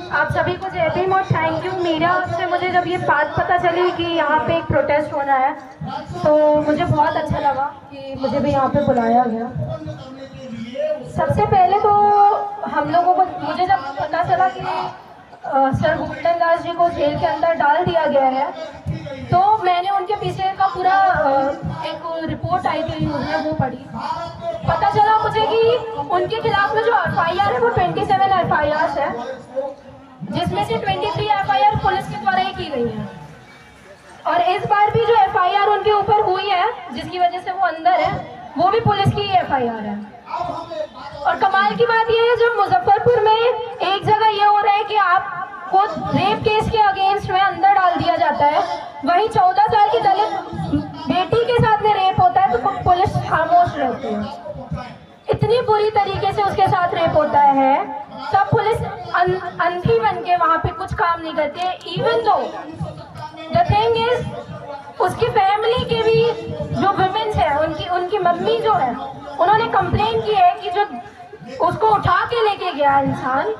आप सभी को जय भीम और थैंक यू। मीडिया से मुझे जब ये बात पता चली कि यहाँ पे एक प्रोटेस्ट होना है तो मुझे बहुत अच्छा लगा कि मुझे भी यहाँ पे बुलाया गया। सबसे पहले तो हम लोगों को मुझे जब पता चला कि सर भूपेंद्र दास जी को जेल के अंदर डाल दिया गया है तो मैंने उनके पीछे का पूरा एक रिपोर्ट आई थी न्यूज़ में वो पढ़ी। पता चला मुझे कि उनके खिलाफ में जो FIR है वो 27 FIR है, जिसमें से 23 FIR पुलिस के द्वारा ही की गई है। और इस बार भी जो FIR उनके ऊपर हुई है जिसकी वजह से वो अंदर है वो भी पुलिस की ही FIR है। और कमाल की बात यह है जब मुजफ्फरपुर में एक जगह ये हो रहा है कि आपको रेप केस के अगेंस्ट में अंदर डाल दिया जाता है, वहीं 14 साल की दलित बेटी के साथ में रेप होता है तो पुलिस खामोश रहती है। इतनी बुरी तरीके से उसके साथ रेप होता है तब पुलिस अंधी बन के वहां पे कुछ काम नहीं करती है। Even though the thing is उसकी फैमिली के भी जो वुमेन्स है उनकी मम्मी जो है उन्होंने कंप्लेन की है कि जो उसको उठा के लेके गया इंसान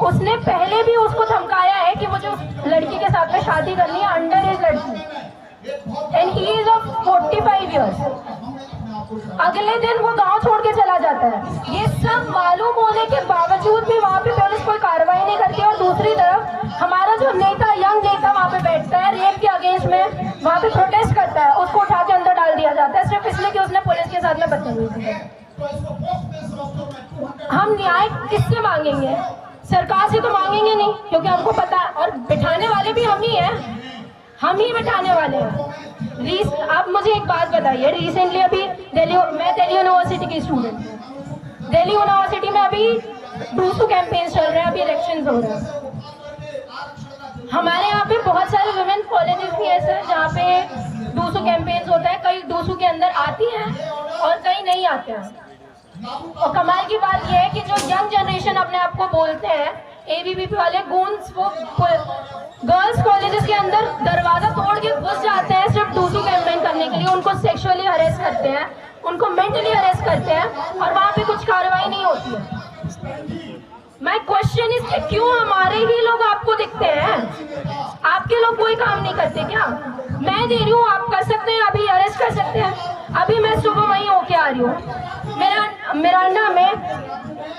उसने पहले भी उसको धमकाया है कि मुझे उस लड़की के साथ में शादी करनी है, अंडर एज लड़की, and he is of 45 years. अगले दिन वो गांव छोड़ के चला जाता है। ये सब मालूम होने के बावजूद भी वहाँ पे पुलिस कोई कार्रवाई नहीं करती। और दूसरी तरफ हमारा जो नेता यंग नेता वहाँ पे बैठता है रेप के अगेंस्ट में वहाँ पे प्रोटेस्ट करता है, उसको उठा के अंदर डाल दिया जाता है सिर्फ इसलिए कि उसने पुलिस के साथ में बदतमीजी की। हम न्याय किससे मांगेंगे? सरकार से तो मांगेंगे नहीं क्योंकि हमको पता है, और बिठाने वाले भी हम ही हैं, हम ही बिठाने वाले हैं। आप मुझे एक बात बताइए, रिसेंटली अभी मैं दिल्ली यूनिवर्सिटी की स्टूडेंट हूँ। दिल्ली यूनिवर्सिटी में अभी डूसू कैंपेन चल रहे हैं, अभी इलेक्शन हो रहे हैं। हमारे यहाँ पे बहुत सारे वुमेन कॉलेजेस भी ऐसे हैं जहाँ पे डूसू कैंपेन होता है। कई डूसू के अंदर आती हैं और कई नहीं आते हैं। और कमाल की बात यह है कि जो यंग जनरेशन अपने आप को बोलते हैं ABVP वाले गूंस, वो गर्ल्स कॉलेजेस के अंदर दरवाजा तोड़ के घुस जाते हैं सिर्फ डूसू कैंपेन करने के लिए। उनको सेक्सुअली हरेस करते हैं, उनको मेंटली हरेस करते हैं और वहाँ पे कुछ कार्रवाई नहीं होती है। माय क्वेश्चन इज कि क्यों हमारे ही लोग आपको दिखते हैं, आपके लोग कोई काम नहीं करते क्या? मैं दे रही हूँ, आप कर सकते हैं, अभी अरेस्ट कर सकते हैं। अभी मैं सुबह वहीं होके आ रही हूँ। मिरांडा में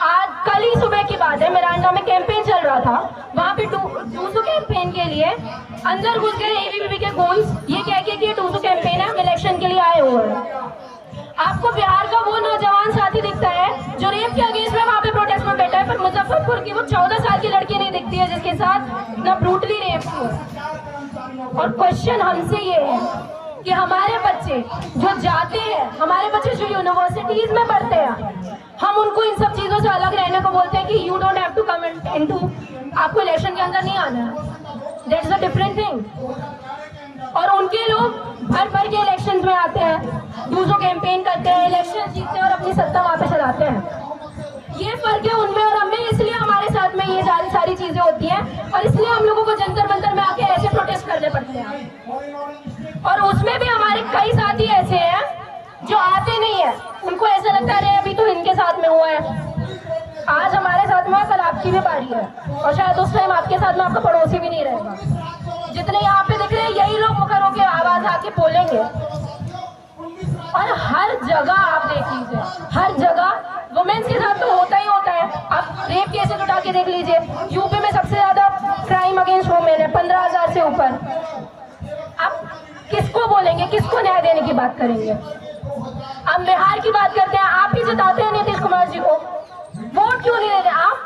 आज कल ही सुबह की बात है, मिरांडा में कैंपेन चल रहा था। वहाँ पे डूसू कैंपेन के लिए अंदर घुस गए ABVP के गूंस, ये कह के कि डूसू कैंपेन है, हम इलेक्शन के लिए आए हुए हैं। आपको बिहार का वो नौजवान साथी दिखता है जो रेप के अगेंस्ट में वहाँ पे प्रोटेस्ट में बैठा है, पर मुजफ्फरपुर की वो 14 साल की लड़की नहीं दिखती है जिसके साथ इतना ब्रूटली रेप हुआ। और क्वेश्चन हमसे ये है कि हमारे बच्चे जो जाते हैं, हमारे बच्चे जो यूनिवर्सिटीज में पढ़ते हैं, हम उनको इन सब चीजों से अलग रहने को बोलते हैं कि you don't have to come into, आपको इलेक्शन के अंदर नहीं आना है। That's a different thing. और उनके लोग भर भर के इलेक्शन में आते हैं, डूसू कैंपेन करते हैं, इलेक्शन जीतते हैं और अपनी सत्ता वहाँ पे चलाते हैं। ये फर्क है उनमें और हमें, इसलिए हमारे साथ में ये सारी चीजें होती हैं और इसलिए हम लोगों को जंतर मंतर में आके ऐसे प्रोटेस्ट करने पड़ते हैं। और उसमें भी हमारे कई साथी ऐसे हैं जो आते नहीं है, उनको ऐसा लगता है अरे अभी तो इनके साथ में हुआ है, आज हमारे साथ में कल आपकी भी बारी है और शायद उस टाइम आपके साथ में आपका पड़ोसी भी नहीं रहेगा। जितने यहाँ पे दिख रहे हैं यही लोग मुखर होकर आवाज आके बोलेंगे। और हर जगह आप देख लीजिए, हर जगह वुमेन्स के साथ तो होता ही होता है। आप रेप केसेस उठा के देख लीजिए, यूपी में सबसे ज्यादा क्राइम अगेंस्ट वुमेन है, 15,000 से ऊपर। आप किसको बोलेंगे, किसको न्याय देने की बात करेंगे? हम बिहार की बात करते हैं, आप ही जिताते हैं नीतीश कुमार जी को, वोट क्यों नहीं देते? आप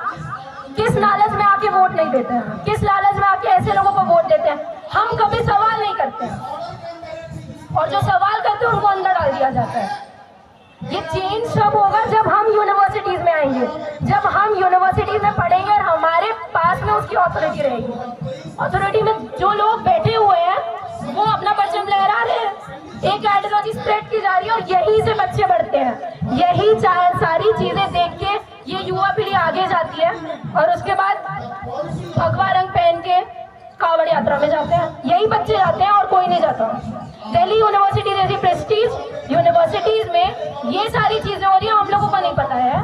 किस लालच में आके वोट नहीं देते हैं? किस लालच में आके ऐसे लोगों को वोट देते हैं? हम कभी सवाल नहीं करते हैं और जो सवाल करते हैं उनको अंदर डाल दिया जाता है। ये चेंज तब होगा जब हम यूनिवर्सिटीज में आएंगे, जब हम यूनिवर्सिटीज में पढ़ेंगे और हमारे पास में उसकी अथॉरिटी रहेगी। अथॉरिटी में जो लोग बैठे हुए हैं वो अपना परचम लहरा रहे हैं, एक आइडियोलॉजी स्प्रेड की जा रही है और यही से बच्चे बढ़ते हैं। यही सारी चीजें देख के ये युवा पीढ़ी आगे जाती है और उसके बाद भगवा रंग पहन के कावड़ यात्रा में जाते हैं। यही बच्चे जाते हैं और कोई नहीं जाता। दिल्ली यूनिवर्सिटी जैसी प्रेस्टीज यूनिवर्सिटीज में ये सारी चीजें हो रही है, हम लोगों को नहीं पता है।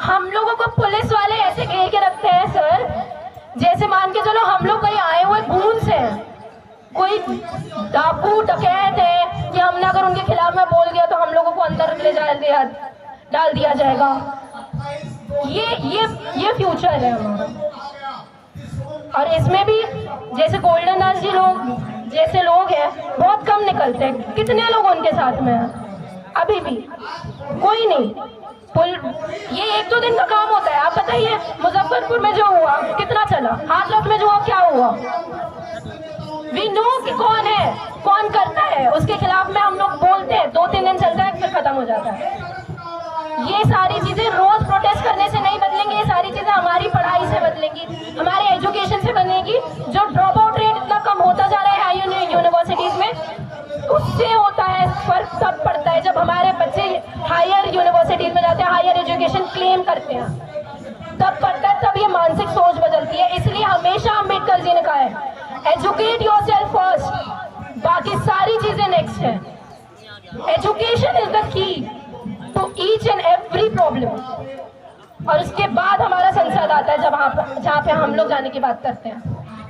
हम लोगों को पुलिस वाले ऐसे घेर के रखते हैं सर जैसे मान के चलो हम लोग कहीं आए हुए खून से हैं, कोई डाकू डकैत है कि हमने अगर उनके खिलाफ में बोल दिया तो हम लोगों को अंदर ले डाल दिया जाएगा। ये फ्यूचर है हमारा। और इसमें भी जैसे गोल्डन दास जी लोग जैसे लोग हैं बहुत कम निकलते हैं। कितने लोग उनके साथ में हैं? अभी भी कोई नहीं। ये 1-2 दिन का काम होता है। आप बताइए मुजफ्फरपुर में जो हुआ कितना चला, हाथरस में जो हुआ क्या हुआ? वी नो कि कौन है, कौन करता है, उसके खिलाफ में हम लोग बोलते हैं, 2-3 दिन चलता है फिर खत्म हो जाता है। ये सारी चीजें रोज प्रोटेस्ट करने से नहीं बदलेंगी। ये सारी चीजें हमारी पढ़ाई से बदलेंगी, हमारे एजुकेशन से बनेगी। जो ड्रॉप आउट रेट इतना कम होता जा रहा है हाई यूनिवर्सिटीज में, उससे होता है फर्क तब पड़ता है जब हमारे बच्चे हायर यूनिवर्सिटीज में जाते हैं, हायर एजुकेशन क्लेम करते हैं, तब पड़ता है, तब ये मानसिक सोच बदलती है। इसलिए हमेशा अम्बेडकर जी ने कहा है एजुकेट योरसेल्फ फर्स्ट, बाकी सारी चीजें नेक्स्ट है। Education is the key to each and every problem. और उसके बाद हमारा संसद आता है जहाँ पे हम लोग जाने की बात करते हैं।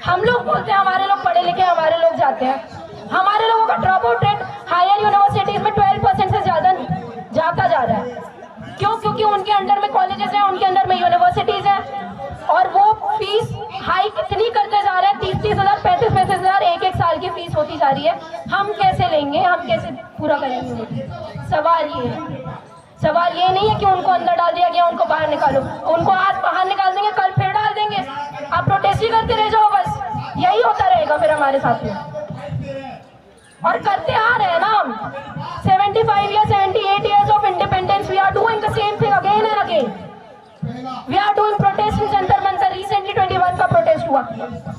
हम लोग बोलते हैं हमारे लोग पढ़े लिखे, हमारे लोग जाते हैं। हमारे लोगों का drop out rate higher universities में 12% से ज्यादा जाता जा रहा है। क्यों? क्योंकि उनके अंडर में कॉलेजेस हैं, उनके अंडर में यूनिवर्सिटीज हैं, और वो फीस हाई कितनी करते जा रहे हैं। 30-30 हज़ार 35-35 हज़ार एक साल की फीस होती जा रही है। हम कैसे लेंगे, हम कैसे पूरा करेंगे? सवाल ये नहीं है कि उनको अंदर डाल दिया गया, उनको बाहर निकालो। उनको आज बाहर निकाल देंगे, कल फिर डाल देंगे। आप प्रोटेस्ट ही करते रह जाओ, बस यही होता रहेगा फिर हमारे साथ में। और करते आ रहे हैं ना हम। 75 या 78 years of independence, we are doing the same thing again and again. We are doing protest in Jantar Mantar. Recently 21 का प्रोटेस्ट हुआ,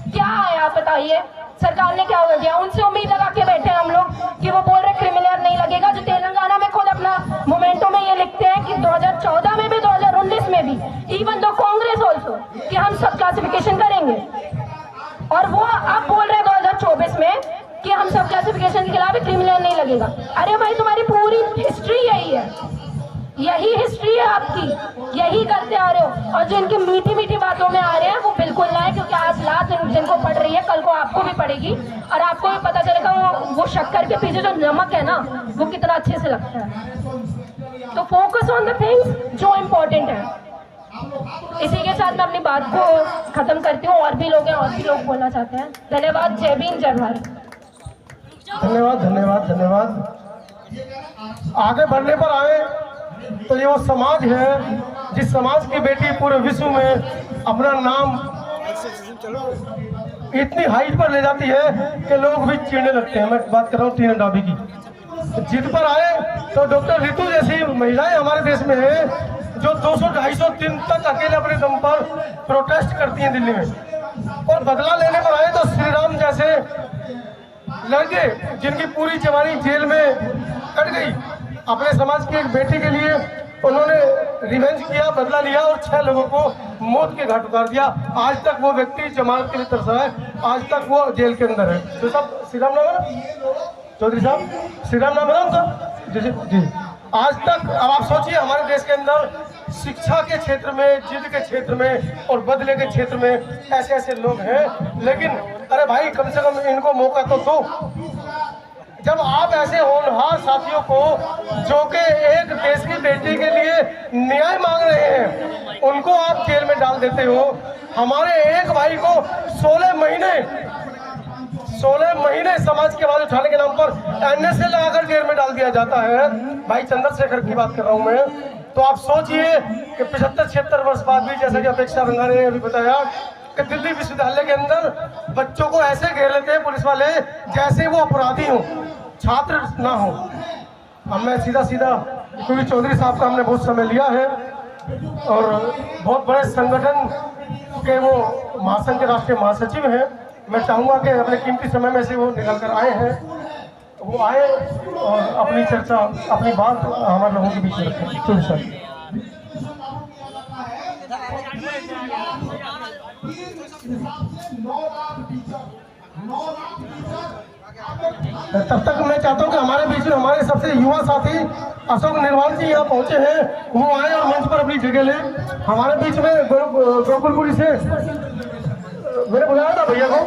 क्या है आप बताइए? सरकार ने क्या हो गया? उनसे उम्मीद लगा के बैठे हम लोग कि वो बोल रहे क्रिमिनल नहीं लगेगा। जो तेलंगाना में खुद अपना मोमेंटो में ये लिखते हैं कि 2014 में भी 2019 में भी, इवन दो कांग्रेस ऑल्सो, कि हम सब क्लासिफिकेशन करेंगे। और वो आप बोल रहे हैं 2024 में कि हम सब क्लासिफिकेशन के खिलाफ क्रिमिनल नहीं लगेगा। अरे भाई तुम्हारी पूरी हिस्ट्री यही है, यही हिस्ट्री है आपकी, यही करते आ रहे हो। और जो इनकी मीठी मीठी बातों में आ रहे हैं वो बिल्कुल ना है, क्योंकि आज लात जिनको पड़ रही है कल को आपको भी पड़ेगी, और आपको भी पता चलेगा वो शक्कर के पीछे जो नमक है ना वो कितना अच्छे से लगता है। तो फोकस ऑन द थिंग्स जो इम्पोर्टेंट है। इसी के साथ मैं अपनी बात को खत्म करती हूँ। और भी लोग हैं, और भी लोग बोलना चाहते हैं। धन्यवाद। जय भीम, जय भारत। धन्यवाद धन्यवाद धन्यवाद। आगे बढ़ने पर आए तो ये वो समाज है जिस समाज की बेटी पूरे विश्व में अपना नाम इतनी हाइट पर ले जाती है कि लोग भी चिढ़ने लगते हैं। मैं बात कर रहा हूँ टीना डाबी की। जिद पर आए तो डॉक्टर रितु जैसी महिलाएं हमारे देश में हैं जो 200-250 दिन तक अकेले अपने दम पर प्रोटेस्ट करती हैं दिल्ली में। और बदला लेने पर आए तो श्री राम जैसे लड़के जिनकी पूरी जवानी जेल में कट गई, अपने समाज की एक बेटी के लिए उन्होंने रिवेंज किया, बदला लिया और 6 लोगों को मौत के घाट उतार दिया। आज तक वो व्यक्ति जमानत के लिए तरसा है, आज तक वो जेल के अंदर है। तो साहब श्री राम नाम है ना, चौधरी साहब श्री राम नाम है ना उनका? जी। आज तक अब आप सोचिए हमारे देश के अंदर शिक्षा के क्षेत्र में, जिद के क्षेत्र में और बदले के क्षेत्र में ऐसे ऐसे लोग हैं, लेकिन अरे भाई कम से कम इनको मौका तो दो। जब आप ऐसे होनहार साथियों को जो कि एक देश की बेटी के लिए न्याय मांग रहे हैं उनको आप जेल में डाल देते हो। हमारे एक भाई को 16 महीने समाज के आवाज उठाने के नाम पर NSA लगाकर जेल में डाल दिया जाता है। भाई चंद्रशेखर की बात कर रहा हूं मैं। तो आप सोचिए कि 75-76 वर्ष बाद भी, जैसा कि अपेक्षा रंगा ने अभी बताया, कि दिल्ली विश्वविद्यालय के अंदर बच्चों को ऐसे घेर लेते हैं पुलिस वाले जैसे वो अपराधी हो, छात्र ना हो। अब मैं सीधा क्योंकि चौधरी साहब का हमने बहुत समय लिया है और बहुत बड़े संगठन के वो महासंघ के राष्ट्रीय महासचिव हैं, मैं चाहूँगा कि अपने कीमती समय में से वो निकल कर आए हैं, वो आए और अपनी चर्चा, अपनी बात हमारे लोगों के बीच में रखें। चौधरी साहब तब तक मैं चाहता हूं कि हमारे बीच में हमारे सबसे युवा साथी अशोक निर्वाल जी यहाँ पहुंचे हैं, वो आए और मंच पर अपनी जगह लें। हमारे बीच में गोकुलपुरी से मैंने बुलाया था भैया को।